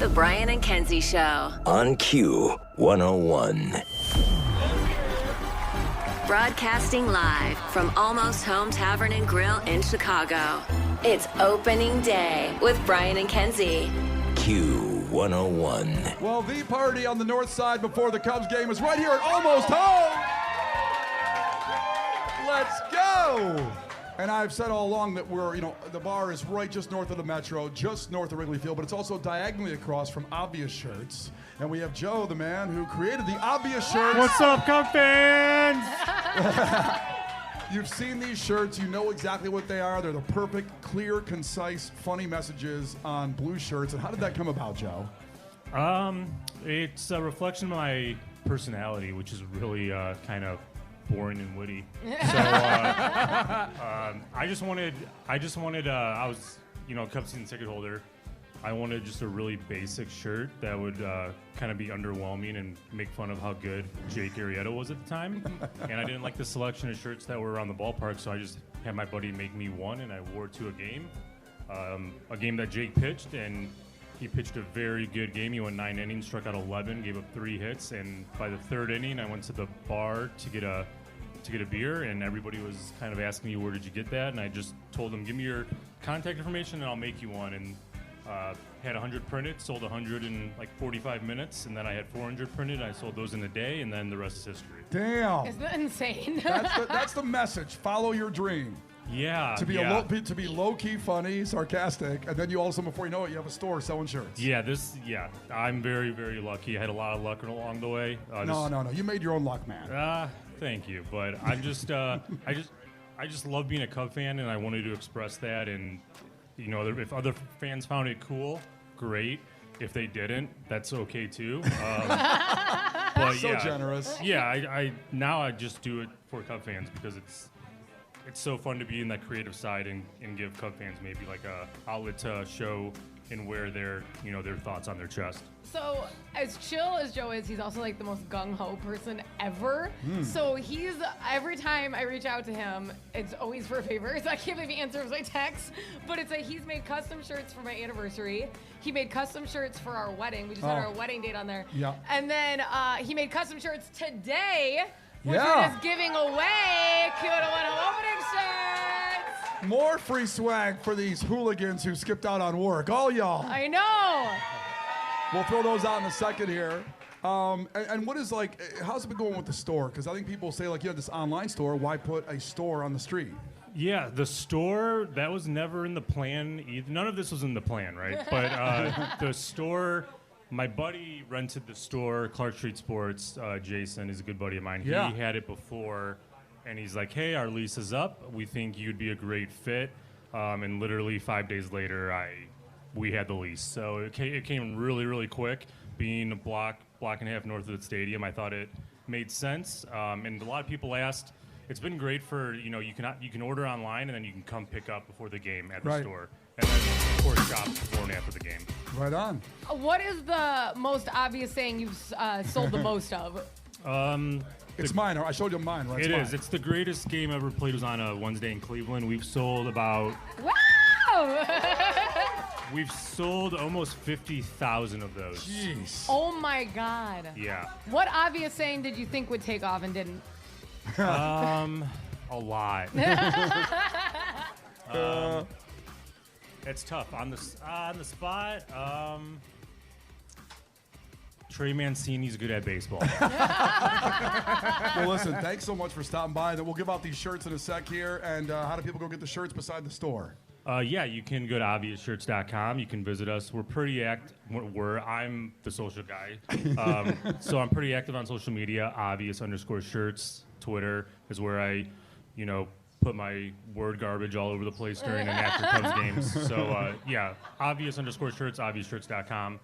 The Brian and Kenzie Show. On Q101. Broadcasting live from Almost Home Tavern and Grill in Chicago. It's opening day with Brian and Kenzie. Q101. Well, the party on the north side before the Cubs game is right here at Almost Home. Let's go. And I've said all along that the bar is right just north of the Metro, just north of Wrigley Field, but it's also diagonally across from Obvious Shirts. And we have Joe, the man who created the Obvious Shirts. What's up, Cub fans? You've seen these shirts. You know exactly what they are. They're the perfect, clear, concise, funny messages on blue shirts. And how did that come about, Joe? It's a reflection of my personality, which is really kind of boring and witty. So I was a Cub season ticket holder. I wanted just a really basic shirt that would kind of be underwhelming and make fun of how good Jake Arrieta was at the time. And I didn't like the selection of shirts that were around the ballpark, so I just had my buddy make me one, and I wore it to a game that Jake pitched, and he pitched a very good game. He went 9 innings, struck out 11, gave up 3 hits, and by the 3rd inning, I went to the bar to get a beer, and everybody was kind of asking me, where did you get that? And I just told them, give me your contact information and I'll make you one. And had 100 printed, sold 100 in like 45 minutes, and then I had 400 printed. I sold those in a day, and then the rest is history. Damn. Isn't that insane? That's the message. Follow your dream. Yeah. To be low-key funny, sarcastic, and then you also, before you know it, you have a store selling shirts. Yeah, I'm very, very lucky. I had a lot of luck along the way. No. You made your own luck, man. Thank you, but I'm just, I just love being a Cub fan, and I wanted to express that. And if other fans found it cool, great. If they didn't, that's okay too. But so generous. Yeah, I just do it for Cub fans because it's so fun to be in that creative side and give Cub fans maybe like a outlet to show and wear their thoughts on their chest. So as chill as Joe is, he's also like the most gung-ho person ever. So every time I reach out to him, it's always for favors. I can't believe he answers my texts, but he's made custom shirts for my anniversary. He made custom shirts for our wedding. We just had our wedding date on there. Yeah. And then he made custom shirts today, which Yeah. we're just giving away. Q101 opening shirts. More free swag for these hooligans who skipped out on work. All y'all. I know. We'll throw those out in a second here. And what is how's it been going with the store? Because I think people say this online store, why put a store on the street? Yeah, the store, that was never in the plan either. None of this was in the plan, right? But the store, my buddy rented the store, Clark Street Sports. Jason is a good buddy of mine. Yeah. He had it before, and he's like, hey, our lease is up. We think you'd be a great fit. And literally 5 days later, we had the lease. So it came really, really quick. Being a block and a half north of the stadium, I thought it made sense. And a lot of people asked. It's been great for you can order online and then you can come pick up before the game at the store, and then of course shop before and after the game. Right on. What is the most obvious thing you've sold the most of? It's mine. I showed you mine, right? It is. It's the greatest game ever played. It was on a Wednesday in Cleveland. We've sold about. Wow! We've sold almost 50,000 of those. Jeez. Oh my God. Yeah. What obvious saying did you think would take off and didn't? A lot. It's tough on the spot. Trey Mancini's good at baseball. Well, listen, thanks so much for stopping by. Then we'll give out these shirts in a sec here. And how do people go get the shirts beside the store? Yeah, you can go to obviousshirts.com. You can visit us. We're pretty active. I'm the social guy. So I'm pretty active on social media. Obvious_shirts. Twitter is where I, put my word garbage all over the place during and after Cubs games. So, yeah, obvious_shirts, obviousshirts.com.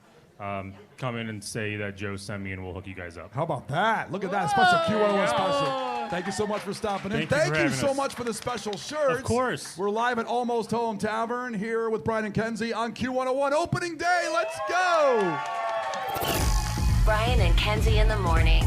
Come in and say that Joe sent me and we'll hook you guys up. How about that? Look at that special Q101 special. Thank you so much for stopping in. Thank you so us. much for the special shirts. Of course. We're live at Almost Home Tavern here with Brian and Kenzie on Q101 opening day. Let's go. Brian and Kenzie in the morning.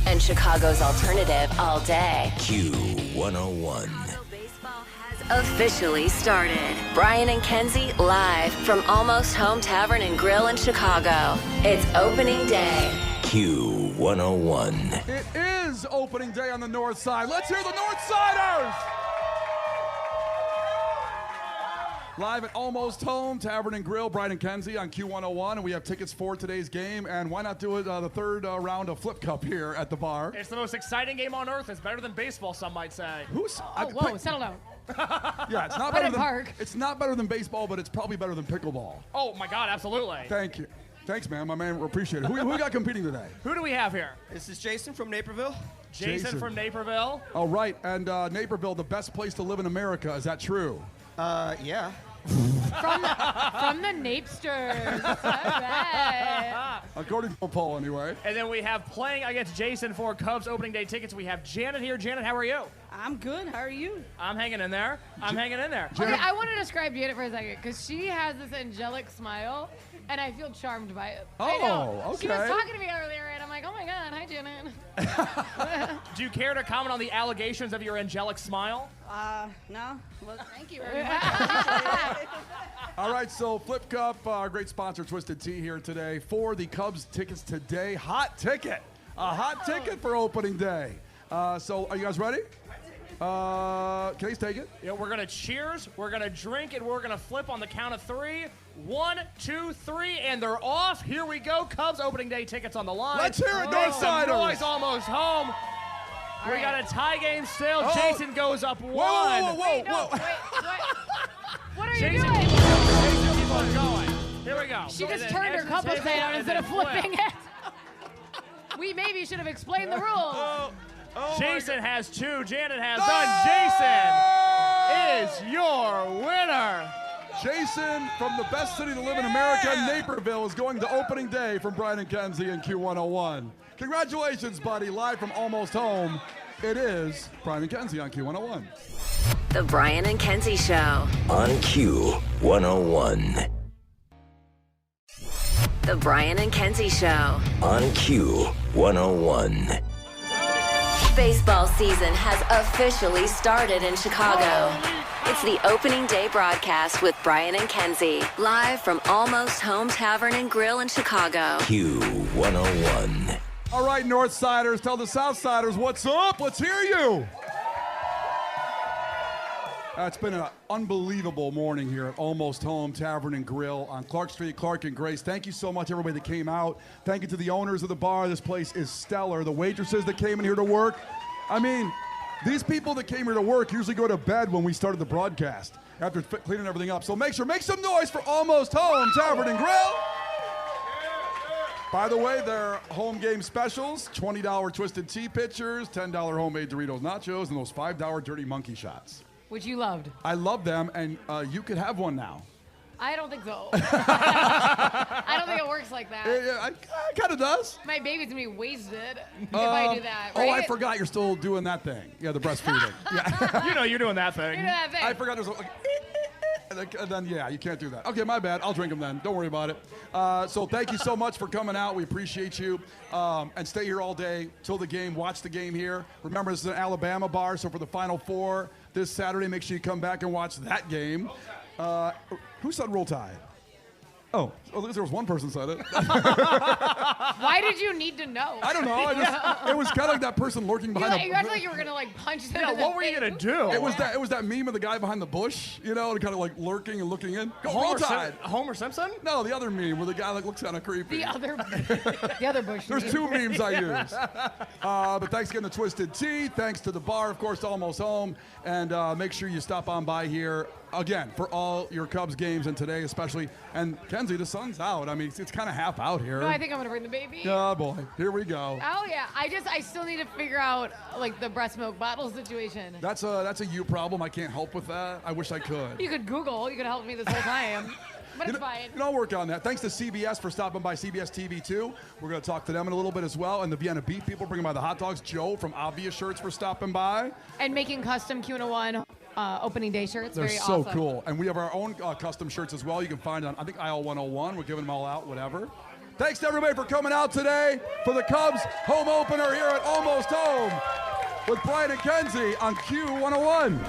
And Chicago's alternative all day. Q101. Chicago baseball has officially started. Brian and Kenzie live from Almost Home Tavern and Grill in Chicago. It's opening day. Q101. It is opening day on the North Side. Let's hear the North Siders! Live at Almost Home Tavern and Grill, Brian and Kenzie on Q101, and we have tickets for today's game. And why not do it the third round of Flip Cup here at the bar? It's the most exciting game on earth. It's better than baseball, some might say. Whoa, settle down. Yeah, it's not better than it's not better than baseball, but it's probably better than pickleball. Oh my God, absolutely. Thank you. Thanks, man. My man, we appreciate it. Who we got competing today? Who do we have here? This is Jason from Naperville. Jason from Naperville. Oh, right. And Naperville, the best place to live in America. Is that true? Yeah. From the Napesters. All right. According to a poll, anyway. And then we have playing against Jason for Cubs opening day tickets. We have Janet here. Janet, how are you? I'm good. How are you? I'm hanging in there. Hanging in there. Okay, I want to describe Janet for a second because she has this angelic smile, and I feel charmed by it. I know. Okay. She was talking to me earlier, and I'm like, oh my God, hi, Janet. Do you care to comment on the allegations of your angelic smile? No. Well, thank you very much. All right, so Flip Cup, our great sponsor, Twisted Tea, here today for the Cubs tickets today. Hot ticket. A hot ticket for opening day. So are you guys ready? Case, take it. Yeah, we're going to cheers, we're going to drink, and we're going to flip on the count of 3. 1, 2, 3, and they're off. Here we go. Cubs opening day tickets on the line. Let's hear it, Make some Northsiders. noise, Almost home. We got a tie game still. Oh. Jason goes up 1. Whoa. Wait, what? What are you Jason, doing? Jason, keep on going. Here we go. She And just then turned her exit cup table upside down and instead then of flipping flip. it. We maybe should have explained the rules. Jason has 2. Janet has none. Jason is your winner. Jason from the best city to live in America, Naperville, is going to opening day from Brian and Kenzie in Q101. Congratulations, buddy. Live from Almost Home, it is Brian and Kenzie on Q101. The Brian and Kenzie Show. On Q101. The Brian and Kenzie Show. On Q101. Baseball season has officially started in Chicago. It's the opening day broadcast with Brian and Kenzie, live from Almost Home Tavern and Grill in Chicago. Q101. All right, Northsiders, tell the Southsiders what's up. Let's hear you. It's been an unbelievable morning here at Almost Home Tavern and Grill on Clark Street, Clark and Grace. Thank you so much, everybody that came out. Thank you to the owners of the bar. This place is stellar. The waitresses that came in here to work. I mean, these people that came here to work usually go to bed when we started the broadcast after cleaning everything up. So make some noise for Almost Home Tavern and Grill. By the way, their home game specials, $20 Twisted Tea pitchers, $10 homemade Doritos nachos, and those $5 Dirty Monkey shots. Which you loved. I love them, and you could have one now. I don't think so. I don't think it works like that. It kind of does. My baby's gonna be wasted if I do that, right? Oh, I forgot you're still doing that thing. Yeah, the breastfeeding. Yeah. You know you're doing that thing. You know that thing. I forgot there's like, and then, yeah, you can't do that. Okay, my bad. I'll drink them then. Don't worry about it. So thank you so much for coming out. We appreciate you. And stay here all day till the game. Watch the game here. Remember, this is an Alabama bar, so for the Final Four this Saturday, make sure you come back and watch that game. Who said Roll Tide? Oh, there was one person said it. Why did you need to know? I don't know. It was kind of like that person lurking behind You acted like you were gonna like punch them. Yeah, in the what were you face. gonna do? It was that meme of the guy behind the bush, you know, and kind of like lurking and looking in. Go, Roll Tide. Homer Simpson? No, the other meme where the guy like looks kind of creepy. The other bush. There's 2 memes I use. But thanks again to Twisted Tea. Thanks to the bar, of course, to Almost Home. And make sure you stop on by here again for all your Cubs games and today especially. And Kenzie, the sun's out. I mean, it's kind of half out here. No, I think I'm gonna bring the baby. Oh boy, here we go. Oh yeah, I still need to figure out like the breast milk bottle situation. That's a you problem. I can't help with that. I wish I could. You could Google. You could help me this whole time. But it's fine. I'll work on that. Thanks to CBS for stopping by, CBS TV 2. We're going to talk to them in a little bit as well. And the Vienna Beef people bringing by the hot dogs. Joe from Obvious Shirts for stopping by. And making custom Q101 opening day shirts. They're Very so awesome. cool. And we have our own custom shirts as well. You can find on, I think, aisle 101. We're giving them all out, whatever. Thanks to everybody for coming out today for the Cubs home opener here at Almost Home with Brian and Kenzie on Q101.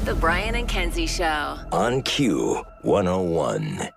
The Brian and Kenzie Show. On Q101.